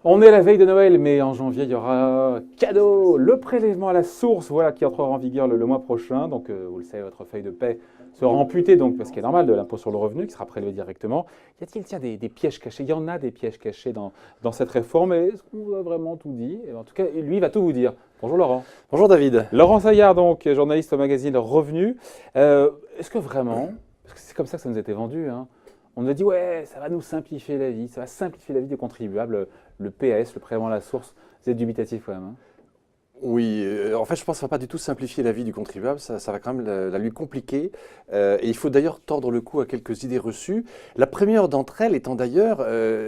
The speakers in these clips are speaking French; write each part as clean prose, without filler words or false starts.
On est la veille de Noël, mais en janvier, il y aura cadeau, le prélèvement à la source, voilà, qui entrera en vigueur le mois prochain. Donc, vous le savez, votre feuille de paie sera amputée, donc, parce qu'il est normal, de l'impôt sur le revenu, qui sera prélevé directement. Y a-t-il, tiens, des pièges cachés? Il y en a des pièges cachés dans cette réforme, mais est-ce qu'on vous a vraiment tout dit? En tout cas, lui, il va tout vous dire. Bonjour Laurent. Bonjour David. Laurent Saillard, donc, journaliste au magazine Revenu. Est-ce que vraiment, parce que c'est comme ça que ça nous a été vendu, hein, on nous a dit, ouais, ça va nous simplifier la vie, ça va simplifier la vie des contribuables, le PS, le prélèvement à la source. Vous êtes dubitatif quand même, hein? Oui, en fait, je pense que ça ne va pas du tout simplifier la vie du contribuable, ça va quand même la lui compliquer. Et il faut d'ailleurs tordre le cou à quelques idées reçues. La première d'entre elles étant d'ailleurs,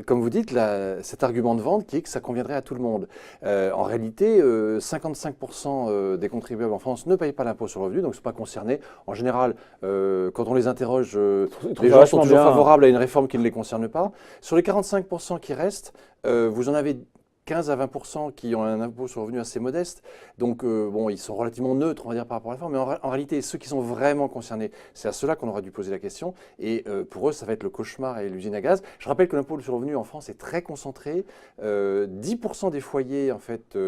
comme vous dites, cet argument de vente qui est que ça conviendrait à tout le monde. En réalité, 55% des contribuables en France ne payent pas l'impôt sur le revenu, donc ne sont pas concernés. En général, quand on les interroge, les gens sont toujours favorables à une réforme qui ne les concerne pas. Sur les 45% qui restent, vous en avez 15 à 20% qui ont un impôt sur le revenu assez modeste. Donc, bon, ils sont relativement neutres, on va dire, par rapport à la réforme. Mais en réalité, ceux qui sont vraiment concernés, c'est à ceux-là qu'on aurait dû poser la question. Et pour eux, ça va être le cauchemar et l'usine à gaz. Je rappelle que l'impôt sur le revenu en France est très concentré. 10% des foyers, en fait,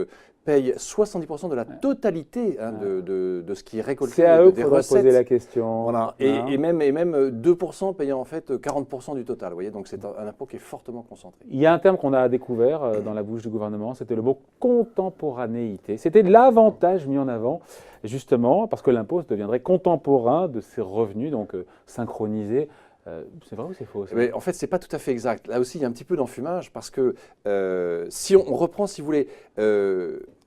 payent 70% de la totalité de ce qui est récolté. C'est à eux qu'il faudra poser la question. Voilà. Et même 2% payant en fait 40% du total. Vous voyez, donc c'est un impôt qui est fortement concentré. Il y a un terme qu'on a découvert dans la bouche du gouvernement, c'était le mot contemporanéité. C'était l'avantage mis en avant, justement, parce que l'impôt deviendrait contemporain de ses revenus, donc synchronisé. C'est vrai ou c'est faux? Mais en fait, ce n'est pas tout à fait exact. Là aussi, il y a un petit peu d'enfumage parce que si on reprend, si vous voulez,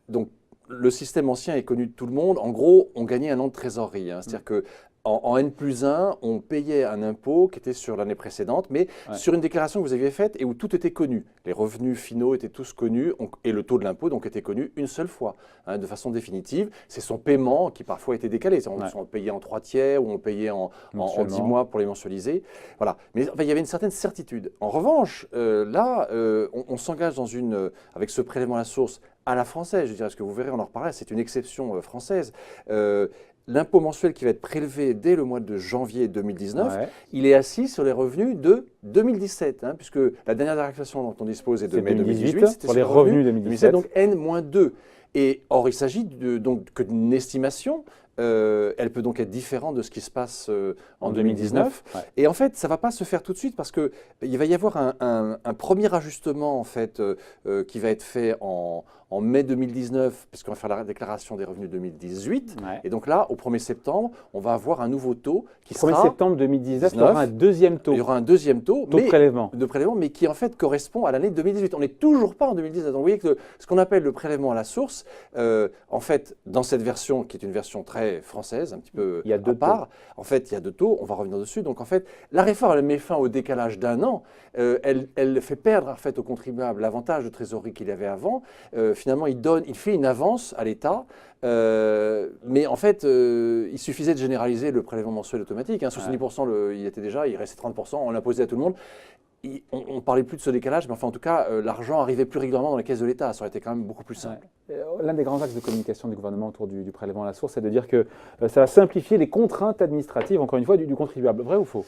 donc le système ancien est connu de tout le monde. En gros, on gagnait un an de trésorerie. Hein. C'est-à-dire que en N+1, on payait un impôt qui était sur l'année précédente, mais sur une déclaration que vous aviez faite et où tout était connu. Les revenus finaux étaient tous connus et le taux de l'impôt donc était connu une seule fois, hein, de façon définitive. C'est son paiement qui parfois était décalé. On payait en 3/4 ou on payait en 10 mois pour les mensualiser. Voilà. Mais enfin, il y avait une certaine certitude. En revanche, là, on s'engage avec ce prélèvement à la source à la française. Je dirais, ce que vous verrez, on en reparlera, c'est une exception française. L'impôt mensuel qui va être prélevé dès le mois de janvier 2019, il est assis sur les revenus de 2017, hein, puisque la dernière déclaration dont on dispose est de mai 2018, c'était pour les revenus 2017, donc N-2. Et or, il s'agit donc que d'une estimation. Elle peut donc être différente de ce qui se passe en 2019. Et en fait, ça ne va pas se faire tout de suite parce qu'il va y avoir un premier ajustement en fait, qui va être fait en mai 2019, puisqu'on va faire la déclaration des revenus 2018. Et donc là, au 1er septembre, on va avoir un nouveau taux qui sera… 1er septembre 2019, il y aura un deuxième taux. Il y aura un deuxième taux de prélèvement, mais qui en fait correspond à l'année 2018. On n'est toujours pas en 2019. Donc vous voyez que ce qu'on appelle le prélèvement à la source, en fait, dans cette version, qui est une version très française, un petit peu à part, en fait, il y a deux taux, on va revenir dessus. Donc en fait, la réforme, elle met fin au décalage d'un an. Elle fait perdre en fait, au contribuable l'avantage de trésorerie qu'il avait avant. Finalement, il fait une avance à l'État, mais en fait, il suffisait de généraliser le prélèvement mensuel automatique. Hein, 70%, il restait 30%, on l'imposait à tout le monde. On ne parlait plus de ce décalage, mais enfin, en tout cas, l'argent arrivait plus régulièrement dans les caisses de l'État. Ça aurait été quand même beaucoup plus simple. L'un des grands axes de communication du gouvernement autour du prélèvement à la source, c'est de dire que ça va simplifier les contraintes administratives, encore une fois, du contribuable. Vrai ou faux?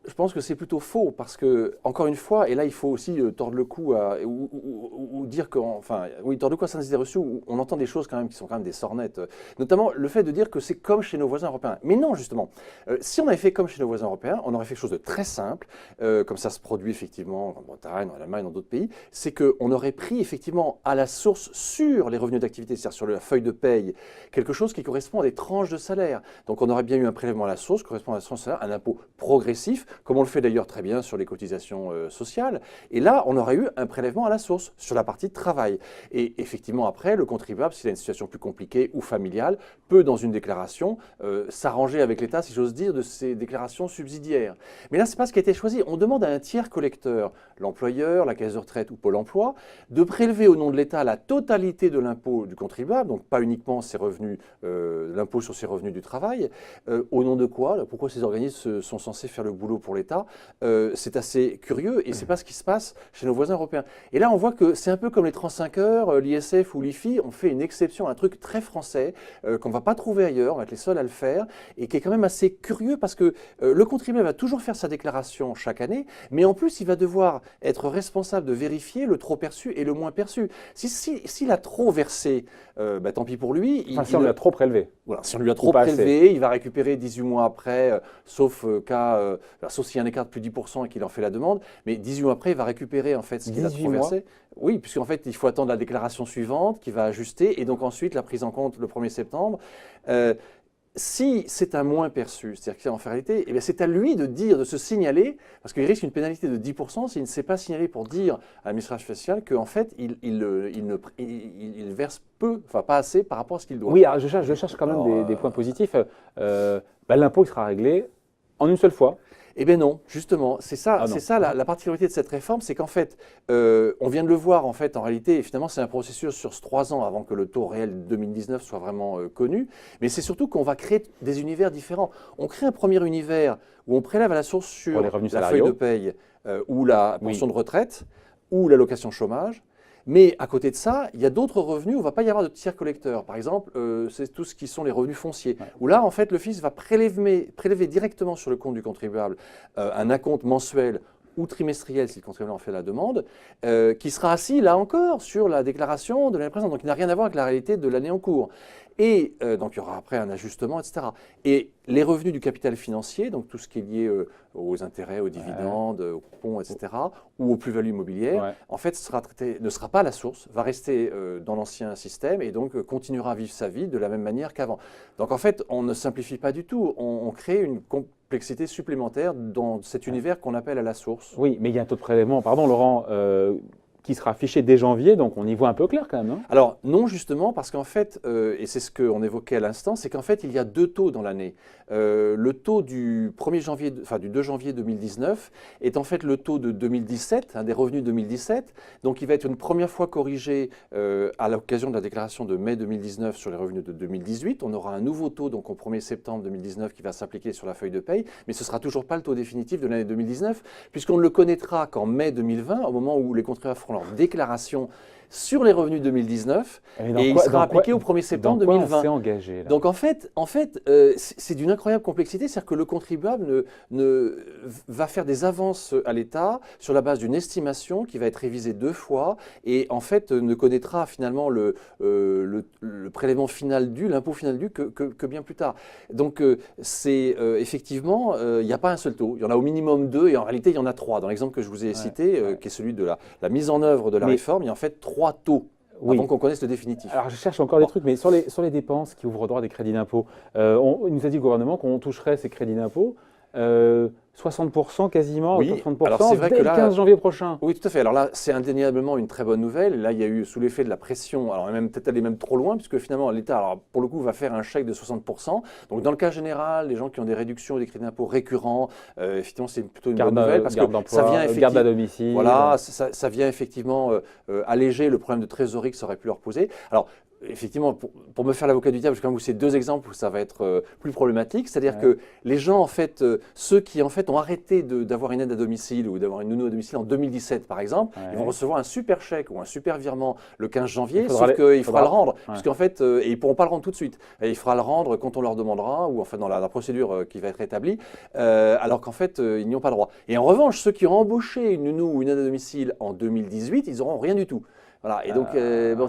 Je pense que c'est plutôt faux parce que, encore une fois, et là il faut aussi tordre le cou ou dire que, enfin, oui, tordre le cou à certaines idées reçues où on entend des choses quand même qui sont quand même des sornettes. Notamment le fait de dire que c'est comme chez nos voisins européens. Mais non, justement. Si on avait fait comme chez nos voisins européens, on aurait fait quelque chose de très simple, comme ça se produit effectivement en Bretagne, en Allemagne, dans d'autres pays, c'est qu'on aurait pris effectivement à la source sur les revenus d'activité, c'est-à-dire sur la feuille de paye, quelque chose qui correspond à des tranches de salaire. Donc on aurait bien eu un prélèvement à la source, correspondant à la tranche de salaire, un impôt progressif, comme on le fait d'ailleurs très bien sur les cotisations sociales. Et là, on aurait eu un prélèvement à la source sur la partie de travail. Et effectivement, après, le contribuable, s'il a une situation plus compliquée ou familiale, peut, dans une déclaration, s'arranger avec l'État, si j'ose dire, de ces déclarations subsidiaires. Mais là, ce n'est pas ce qui a été choisi. On demande à un tiers collecteur, l'employeur, la caisse de retraite ou Pôle emploi, de prélever au nom de l'État la totalité de l'impôt du contribuable, donc pas uniquement ses revenus, l'impôt sur ses revenus du travail. Au nom de quoi? Pourquoi ces organismes sont censés faire le boulot pour l'État, c'est assez curieux et c'est pas ce qui se passe chez nos voisins européens. Et là, on voit que c'est un peu comme les 35 heures, l'ISF ou l'IFI, on fait une exception, un truc très français qu'on ne va pas trouver ailleurs, on va être les seuls à le faire et qui est quand même assez curieux parce que le contribuable va toujours faire sa déclaration chaque année, mais en plus, il va devoir être responsable de vérifier le trop perçu et le moins perçu. S'il a trop versé, tant pis pour lui. Si on lui a trop prélevé. Voilà, si on lui a trop prélevé, il va récupérer 18 mois après, sauf s'il y a un écart de plus de 10% et qu'il en fait la demande, mais 18 mois après, il va récupérer en fait ce qu'il a trop versé. Oui, puisqu'en fait, il faut attendre la déclaration suivante qui va ajuster et donc ensuite la prise en compte le 1er septembre. Si c'est un moins perçu, c'est-à-dire qu'en réalité, eh c'est à lui de dire, de se signaler, parce qu'il risque une pénalité de 10% s'il ne s'est pas signalé pour dire à l'administration fiscale qu'en fait, il verse peu, enfin pas assez par rapport à ce qu'il doit. Oui, alors je cherche quand même des points positifs. L'impôt il sera réglé en une seule fois. Eh bien non, justement, c'est ça la particularité de cette réforme, c'est qu'en fait, on vient de le voir en fait, en réalité, et finalement c'est un processus sur 3 ans avant que le taux réel de 2019 soit vraiment connu, mais c'est surtout qu'on va créer des univers différents. On crée un premier univers où on prélève à la source sur la feuille de paye ou la pension de retraite ou l'allocation chômage. Mais à côté de ça, il y a d'autres revenus où il ne va pas y avoir de tiers collecteurs. Par exemple, c'est tout ce qui sont les revenus fonciers. Ouais. Où là, en fait, le fisc va prélever directement sur le compte du contribuable un acompte mensuel ou trimestriel si le contribuable en fait la demande, qui sera assis, là encore, sur la déclaration de l'année précédente. Donc, il n'a rien à voir avec la réalité de l'année en cours. Et donc, il y aura après un ajustement, etc. Et les revenus du capital financier, donc tout ce qui est lié aux intérêts, aux dividendes, aux coupons, etc., ou aux plus-values immobilières, en fait, ne sera pas à la source, va rester dans l'ancien système et donc continuera à vivre sa vie de la même manière qu'avant. Donc, en fait, on ne simplifie pas du tout. On crée une complexité supplémentaire dans cet univers qu'on appelle à la source. Oui, mais il y a un taux de prélèvement, pardon Laurent, qui sera affiché dès janvier, donc on y voit un peu clair quand même. Hein. Alors non, justement, parce qu'en fait, et c'est ce qu'on évoquait à l'instant, c'est qu'en fait, il y a 2 taux dans l'année. Le taux du 1er janvier, du 2 janvier 2019 est en fait le taux de 2017, des revenus 2017. Donc il va être une première fois corrigé à l'occasion de la déclaration de mai 2019 sur les revenus de 2018. On aura un nouveau taux donc au 1er septembre 2019 qui va s'appliquer sur la feuille de paye, mais ce ne sera toujours pas le taux définitif de l'année 2019, puisqu'on ne le connaîtra qu'en mai 2020, au moment où les contribuables feront leur déclaration sur les revenus 2019 et il sera appliqué au 1er septembre 2020. On s'est engagé, là. Donc en fait c'est d'une incroyable complexité, c'est-à-dire que le contribuable va faire des avances à l'État sur la base d'une estimation qui va être révisée 2 fois et en fait ne connaîtra finalement le prélèvement final dû, l'impôt final dû que bien plus tard. Donc effectivement, il n'y a pas un seul taux, il y en a au minimum 2 et en réalité il y en a 3. Dans l'exemple que je vous ai cité, qui est celui de la mise en œuvre de la réforme, il y a en fait 3 taux avant qu'on connaisse le définitif. Alors je cherche encore des trucs, mais sur les dépenses qui ouvrent droit à des crédits d'impôt, il nous a dit le gouvernement qu'on toucherait ces crédits d'impôt 60% quasiment, 60% alors c'est vrai dès que là, le 15 janvier prochain. Oui, tout à fait. Alors là, c'est indéniablement une très bonne nouvelle. Là, il y a eu, sous l'effet de la pression, alors même peut-être aller même trop loin, puisque finalement, l'État, alors pour le coup, va faire un chèque de 60%. Donc dans le cas général, les gens qui ont des réductions ou des crédits d'impôt récurrents, effectivement, c'est plutôt une bonne nouvelle, parce que ça vient effectivement, garde à domicile. Voilà, ça vient effectivement alléger le problème de trésorerie que ça aurait pu leur poser. Alors, effectivement, pour me faire l'avocat du diable, je vais quand même vous citer 2 exemples où ça va être plus problématique. C'est-à-dire que les gens, en fait, ceux qui en fait ont arrêté d'avoir une aide à domicile ou d'avoir une nounou à domicile en 2017, par exemple, ils vont recevoir un super chèque ou un super virement le 15 janvier, sauf qu'il faudra le rendre, puisqu'en fait, et ils ne pourront pas le rendre tout de suite. Et il faudra le rendre quand on leur demandera, ou enfin dans la procédure qui va être établie, alors qu'en fait, ils n'y ont pas droit. Et en revanche, ceux qui ont embauché une nounou ou une aide à domicile en 2018, ils n'auront rien du tout. Voilà, et donc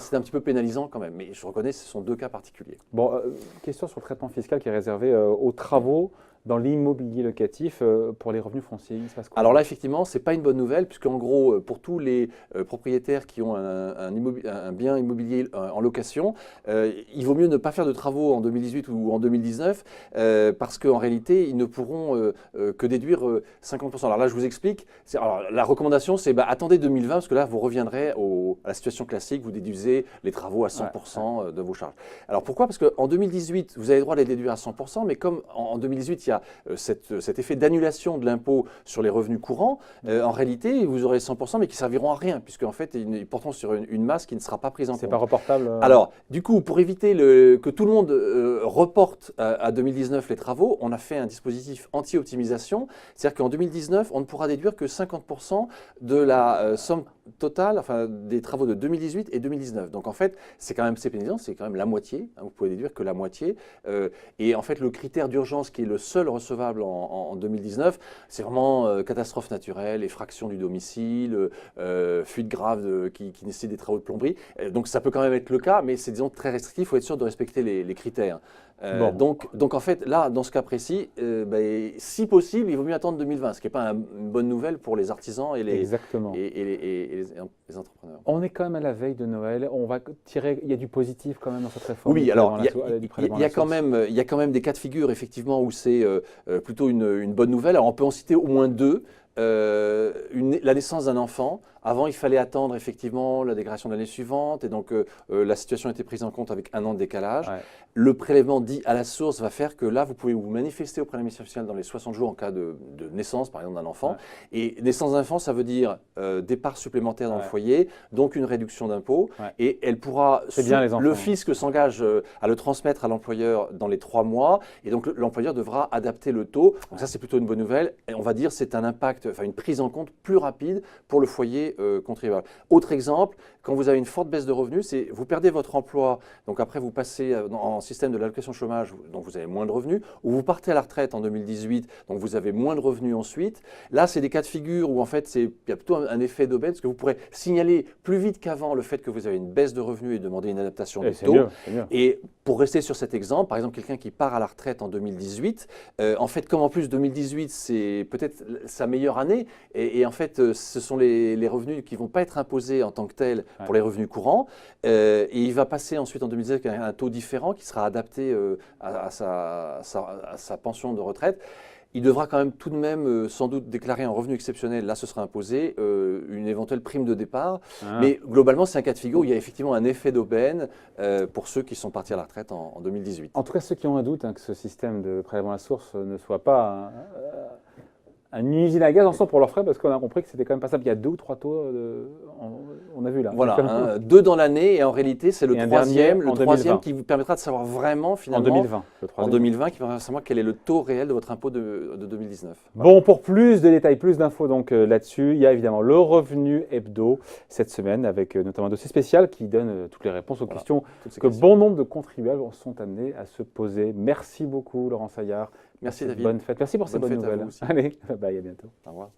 c'est un petit peu pénalisant quand même, mais je reconnais que ce sont 2 cas particuliers. Bon, question sur le traitement fiscal qui est réservé aux travaux dans l'immobilier locatif pour les revenus fonciers. Il se passe quoi ? Alors là, effectivement, ce n'est pas une bonne nouvelle, puisqu'en gros, pour tous les propriétaires qui ont un bien immobilier en location, il vaut mieux ne pas faire de travaux en 2018 ou en 2019, parce qu'en réalité, ils ne pourront que déduire 50%. Alors là, je vous explique. Alors, la recommandation, c'est attendez 2020, parce que là, vous reviendrez à la situation classique, vous déduisez les travaux à 100% de vos charges. Alors pourquoi ? Parce qu'en 2018, vous avez le droit de les déduire à 100%, mais comme en 2018, il y a a cet effet d'annulation de l'impôt sur les revenus courants, en réalité, vous aurez 100%, mais qui serviront à rien, puisqu'en fait, ils porteront sur une masse qui ne sera pas prise en compte. C'est pas reportable Alors, du coup, pour éviter que tout le monde reporte à 2019 les travaux, on a fait un dispositif anti-optimisation. C'est-à-dire qu'en 2019, on ne pourra déduire que 50% de la somme totale, enfin, des travaux de 2018 et 2019. Donc, en fait, c'est quand même pénalisant, c'est quand même la moitié. Hein, vous pouvez déduire que la moitié. Et en fait, le critère d'urgence qui est le seul recevable en 2019, c'est vraiment catastrophe naturelle, effraction du domicile, fuite grave qui nécessite des travaux de plomberie. Donc, ça peut quand même être le cas, mais c'est, disons, très restrictif. Il faut être sûr de respecter les critères. Donc, en fait, là, dans ce cas précis, si possible, il vaut mieux attendre 2020, ce qui n'est pas une bonne nouvelle pour les artisans et les entrepreneurs. On est quand même à la veille de Noël. On va tirer. Il y a du positif quand même dans cette réforme. Oui, alors il y a quand même des cas de figure effectivement où c'est plutôt une bonne nouvelle. Alors on peut en citer au moins deux. La naissance d'un enfant. Avant, il fallait attendre effectivement la déclaration de l'année suivante et donc la situation a été prise en compte avec un an de décalage. Ouais. Le prélèvement dit à la source va faire que là, vous pouvez vous manifester auprès de l'administration fiscale dans les 60 jours en cas de naissance, par exemple, d'un enfant. Ouais. Et naissance d'un enfant, ça veut dire départ supplémentaire dans le foyer, donc une réduction d'impôt. Ouais. Et elle pourra, le fisc s'engage à le transmettre à l'employeur dans les 3 mois et donc l'employeur devra adapter le taux. Donc ça, c'est plutôt une bonne nouvelle. Et on va dire c'est un impact, enfin une prise en compte plus rapide pour le foyer contribuable. Autre exemple, quand vous avez une forte baisse de revenus, c'est vous perdez votre emploi, donc après vous passez en système de l'allocation chômage, donc vous avez moins de revenus, ou vous partez à la retraite en 2018, donc vous avez moins de revenus ensuite. Là, c'est des cas de figure où en fait, il y a plutôt un effet d'aubaine, parce que vous pourrez signaler plus vite qu'avant le fait que vous avez une baisse de revenus et demander une adaptation du taux. Et pour rester sur cet exemple, par exemple, quelqu'un qui part à la retraite en 2018, en fait, comme en plus 2018, c'est peut-être sa meilleure année, et en fait, ce sont les revenus qui ne vont pas être imposés en tant que tels pour les revenus courants. Et il va passer ensuite en 2019 avec un taux différent qui sera adapté à sa pension de retraite. Il devra quand même tout de même sans doute déclarer un revenu exceptionnel. Là, ce sera imposé une éventuelle prime de départ. Mais globalement, c'est un cas de figure où il y a effectivement un effet d'aubaine pour ceux qui sont partis à la retraite en 2018. En tout cas, ceux qui ont un doute que ce système de prélèvement à la source ne soit pas une usine à gaz ensemble pour leurs frais, parce qu'on a compris que c'était quand même pas ça. Il y a 2 ou 3 taux, on a vu là. Voilà, 2 dans l'année et en réalité c'est le troisième qui vous permettra de savoir vraiment finalement. En 2020. En 2020, qui permettra de savoir quel est le taux réel de votre impôt de 2019. Voilà. Bon, pour plus de détails, plus d'infos donc là-dessus, il y a évidemment le revenu hebdo cette semaine avec notamment un dossier spécial qui donne toutes les réponses aux questions que bon nombre de contribuables sont amenés à se poser. Merci beaucoup Laurent Saillard. Merci David. Bonne fête. Merci pour ces bonnes nouvelles. Allez, bye, à bientôt. Au revoir.